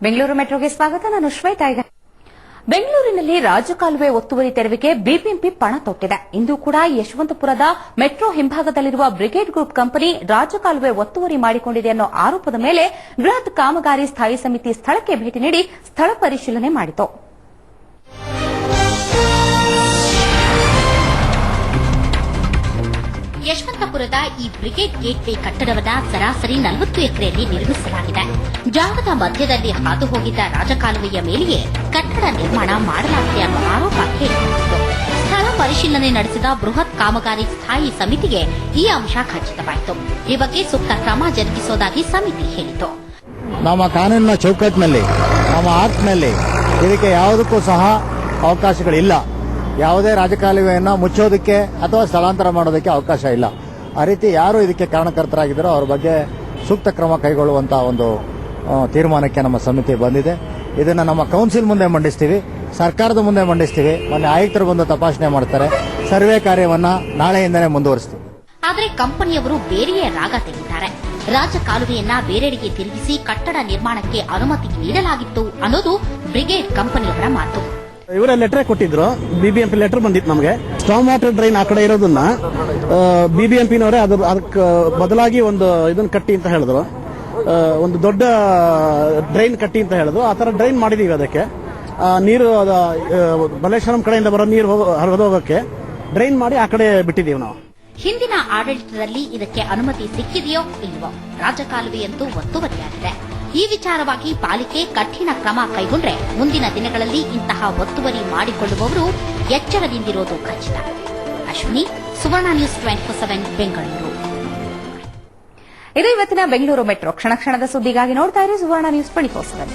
ಬೆಂಗಳೂರು ಮೆಟ್ರೋಗೆ ಸ್ವಾಗತ. ನಾನು ಶ್ವೇತಾ. ಈಗ ಬೆಂಗಳೂರಿನಲ್ಲಿ ರಾಜಕಾಲುವೆ ಒತ್ತುವರಿ ತೆರವಿಗೆ ಬಿಬಿಎಂಪಿ ಪಣ ತೊಟ್ಟಿದೆ. ಇಂದು ಕೂಡ ಯಶವಂತಪುರದ ಮೆಟ್ರೋ ಹಿಂಭಾಗದಲ್ಲಿರುವ ಬ್ರಿಗೇಡ್ ಗ್ರೂಪ್ ಕಂಪನಿ ರಾಜಕಾಲುವೆ ಒತ್ತುವರಿ ಮಾಡಿಕೊಂಡಿದೆ ಅನ್ನೋ ಆರೋಪದ ಮೇಲೆ ಬೃಹತ್ ಕಾಮಗಾರಿ ಸ್ಥಾಯಿ ಸಮಿತಿ ಸ್ಥಳಕ್ಕೆ ಭೇಟಿ ನೀಡಿ ಸ್ಥಳ ಪರಿಶೀಲನೆ ಮಾಡಿತು. ಯಶವಂತಪುರದ ಈ ಬ್ರಿಗೇಡ್ ಗೇಟ್ವೇ ಕಟ್ಟಡವನ್ನು ಸರಾಸರಿ 40 ಎಕರೆಯಲ್ಲಿ ನಿರ್ಮಿಸಲಾಗಿದೆ. ಜಾಗದ ಮಧ್ಯದಲ್ಲಿ ಹಾದು ಹೋಗಿದ್ದ ರಾಜಕಾಲುವೆಯ ಮೇಲೆಯೇ ಕಟ್ಟಡ ನಿರ್ಮಾಣ ಮಾಡಲಾಗಿದೆ ಎಂಬ ಆರೋಪ ಕೇಳಿಬಂದಿತ್ತು. ಸ್ಥಳ ಪರಿಶೀಲನೆ ನಡೆಸಿದ ಬೃಹತ್ ಕಾಮಗಾರಿ ಸ್ಥಾಯಿ ಸಮಿತಿಗೆ ಈ ಅಂಶ ಖಚಿತವಾಯಿತು. ಈ ಬಗ್ಗೆ ಸೂಕ್ತ ಕ್ರಮ ಜರುಗಿಸುವುದಾಗಿ ಸಮಿತಿ ಹೇಳಿತು. ನಮ್ಮ ಕಾನೂನಿನ ಚೌಕಟ್ಟಿನಲ್ಲಿ, ನಮ್ಮ ಆಕ್ಟ್ನಲ್ಲಿ ಇದಕ್ಕೆ ಯಾವುದಕ್ಕೂ ಸಹ ಅವಕಾಶಗಳಿಲ್ಲ. ಯಾವುದೇ ರಾಜಕಾಲುವೆಯನ್ನು ಮುಚ್ಚೋದಕ್ಕೆ ಅಥವಾ ಸ್ಥಳಾಂತರ ಮಾಡೋದಕ್ಕೆ ಅವಕಾಶ ಇಲ್ಲ. ಆ ರೀತಿ ಯಾರು ಇದಕ್ಕೆ ಕಾರಣಕರ್ತರಾಗಿದ್ದಾರೋ ಅವರ ಬಗ್ಗೆ ಸೂಕ್ತ ಕ್ರಮ ಕೈಗೊಳ್ಳುವಂತಹ ಒಂದು ತೀರ್ಮಾನಕ್ಕೆ ನಮ್ಮ ಸಮಿತಿ ಬಂದಿದೆ. ಇದನ್ನು ನಮ್ಮ ಕೌನ್ಸಿಲ್ ಮುಂದೆ ಮಂಡಿಸ್ತೀವಿ, ಸರ್ಕಾರದ ಮುಂದೆ ಮಂಡಿಸ್ತೀವಿ. ಮೊನ್ನೆ ಆಯುಕ್ತರು ಬಂದು ತಪಾಸಣೆ ಮಾಡ್ತಾರೆ. ಸರ್ವೆ ಕಾರ್ಯವನ್ನು ನಾಳೆಯಿಂದಲೇ ಮುಂದುವರಿಸ್ತೀವಿ. ಆದರೆ ಕಂಪನಿಯವರು ಬೇರೆಯೇ ರಾಗ ತೆಗೆದಿದ್ದಾರೆ. ರಾಜಕಾಲುವೆಯನ್ನ ಬೇರೆಡೆಗೆ ತಿರುಗಿಸಿ ಕಟ್ಟಡ ನಿರ್ಮಾಣಕ್ಕೆ ಅನುಮತಿ ನೀಡಲಾಗಿತ್ತು ಅನ್ನೋದು ಬ್ರಿಗೇಡ್ ಕಂಪನಿಯವರ ಮಾತು. ಇವರ ಲೆಟರ್ ಕೊಟ್ಟಿದ್ರು, ಬಿಬಿಎಂಪಿ ಲೆಟರ್ ಬಂದಿತ್ತು ನಮಗೆ. ಸ್ಟಾಮ್ ವಾಟರ್ ಡ್ರೈನ್ ಆ ಕಡೆ ಇರೋದನ್ನ ಬಿಬಿಎಂಪಿನವರೇ ಅದಕ್ಕೆ ಬದಲಾಗಿ ಒಂದು ಇದನ್ನ ಕಟ್ಟಿ ಅಂತ ಹೇಳಿದ್ರು, ಒಂದು ದೊಡ್ಡ ಡ್ರೈನ್ ಕಟ್ಟಿ ಅಂತ ಹೇಳಿದ್ರು. ಆ ತರ ಡ್ರೈನ್ ಮಾಡಿದೀವಿ. ಅದಕ್ಕೆ ನೀರು ಬಲೇಶ್ವರಂ ಕಡೆಯಿಂದ ಬರೋ ನೀರು ಹರಿದೋಗಕ್ಕೆ ಡ್ರೈನ್ ಮಾಡಿ ಆ ಕಡೆ ಬಿಟ್ಟಿದೀವಿ ನಾವು. ಹಿಂದಿನ ಆಡಳಿತದಲ್ಲಿ ಇದಕ್ಕೆ ಅನುಮತಿ ಸಿಕ್ಕಿದೆಯೋ ಇಲ್ವೋ, ರಾಜಕಾಲುವೆಯಂತೂ ಒತ್ತುವರಿಯಾಗಿದೆ. ಈ ವಿಚಾರವಾಗಿ ಪಾಲಿಕೆ ಕಠಿಣ ಕ್ರಮ ಕೈಗೊಂಡ್ರೆ ಮುಂದಿನ ದಿನಗಳಲ್ಲಿ ಇಂತಹ ಒತ್ತುವರಿ ಮಾಡಿಕೊಳ್ಳುವವರು ಎಚ್ಚರದಿಂದಿರೋದು ಖಚಿತ. ಅಶ್ವಿನಿ, ಸುವರ್ಣ ನ್ಯೂಸ್ 24/7 ಬೆಂಗಳೂರು. ಇದು ಇವತ್ತಿನ ಬೆಂಗಳೂರು ಮೆಟ್ರೋ. ಕ್ಷಣ ಕ್ಷಣದ ಸುದ್ದಿಗಾಗಿ ನೋಡ್ತಾ ಇರಿ ಸುವರ್ಣ ನ್ಯೂಸ್ 24/7.